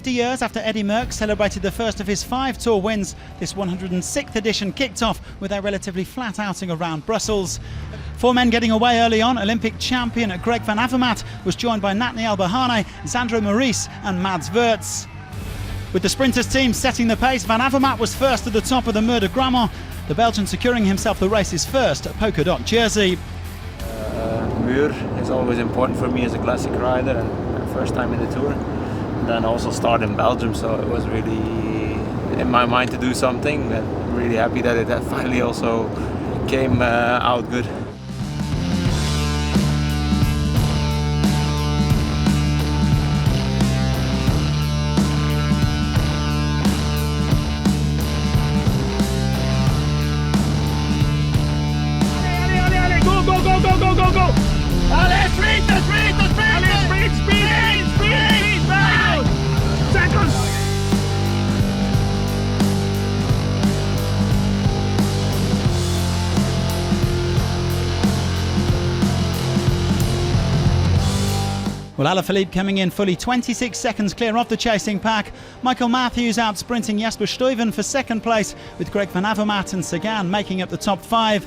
50 years after Eddy Merckx celebrated the first of his 5 Tour wins, this 106th edition kicked off with a relatively flat outing around Brussels. 4 men getting away early on. Olympic champion Greg van Avermaet was joined by Nathaniel Bahane, Xandro Maurice and Mads Wirtz. With the sprinters team setting the pace, Van Avermaet was first at the top of the Mur de Grammont, the Belgian securing himself the race's first polka dot jersey. Mur is always important for me as a classic rider and first time in the Tour. And then also start in Belgium, so it was really in my mind to do something. I'm really happy that it finally also came out good. Go! Allez, sprint! Allez, sprint! Seconds! Well, Alaphilippe coming in fully 26 seconds clear of the chasing pack. Michael Matthews out sprinting Jasper Stuyven for second place, with Greg van Avermaet and Sagan making up the top 5.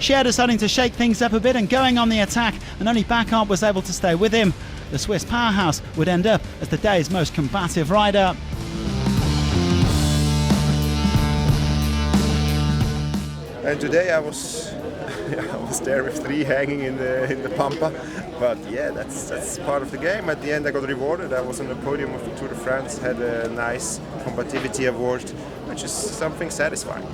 Cher deciding to shake things up a bit and going on the attack, and only Backup was able to stay with him. The Swiss powerhouse would end up as the day's most combative rider. And today I was there with 3 hanging in the Pampa, but yeah, that's part of the game. At the end I got rewarded. I was on the podium of the Tour de France, had a nice combativity award, which is something satisfying.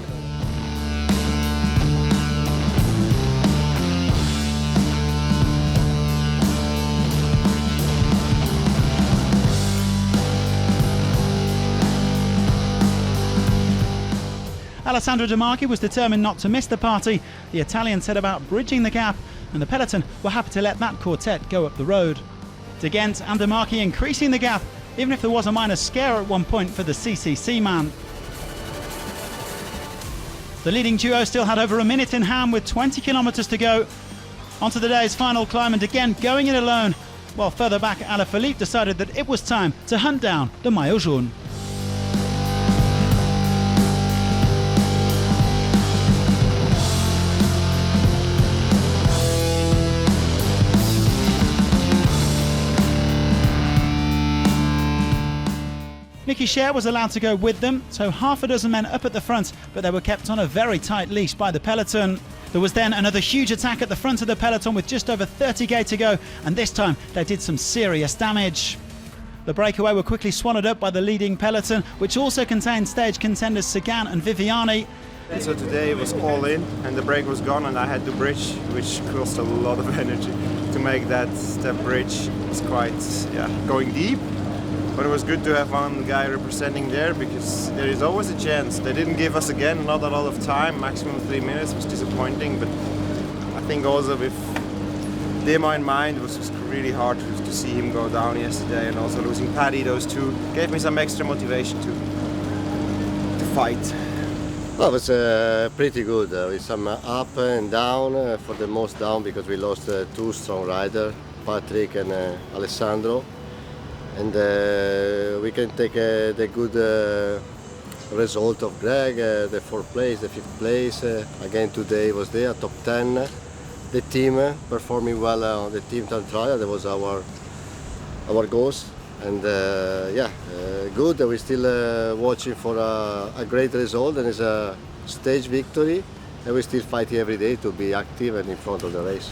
Alessandro De Marchi was determined not to miss the party. The Italian set about bridging the gap, and the peloton were happy to let that quartet go up the road. De Gendt and De Marchi increasing the gap, even if there was a minor scare at one point for the CCC man. The leading duo still had over a minute in hand with 20 kilometres to go. Onto the day's final climb, and again going it alone, while further back Alaphilippe decided that it was time to hunt down the Maillot Jaune. Nicky Cher was allowed to go with them, so half a dozen men up at the front, but they were kept on a very tight leash by the peloton. There was then another huge attack at the front of the peloton with just over 30k to go, and this time they did some serious damage. The breakaway were quickly swallowed up by the leading peloton, which also contained stage contenders Sagan and Viviani. And so today it was all in, and the brake was gone, and I had to bridge, which cost a lot of energy to make that bridge. It was quite going deep. But it was good to have one guy representing there, because there is always a chance. They didn't give us again not a lot of time, maximum 3 minutes, was disappointing. But I think also with Dema in mind, it was just really hard to see him go down yesterday, and also losing Paddy, those two gave me some extra motivation to fight. Well, it was pretty good, with some up and down, for the most down because we lost 2 strong riders, Patrick and Alessandro. And we can take the good result of Greg, the 4th place, the 5th place. Again today was there, top 10. The team performing well on the team time trial, that was our goals. And good, we're still watching for a great result, and it's a stage victory. And we're still fighting every day to be active and in front of the race.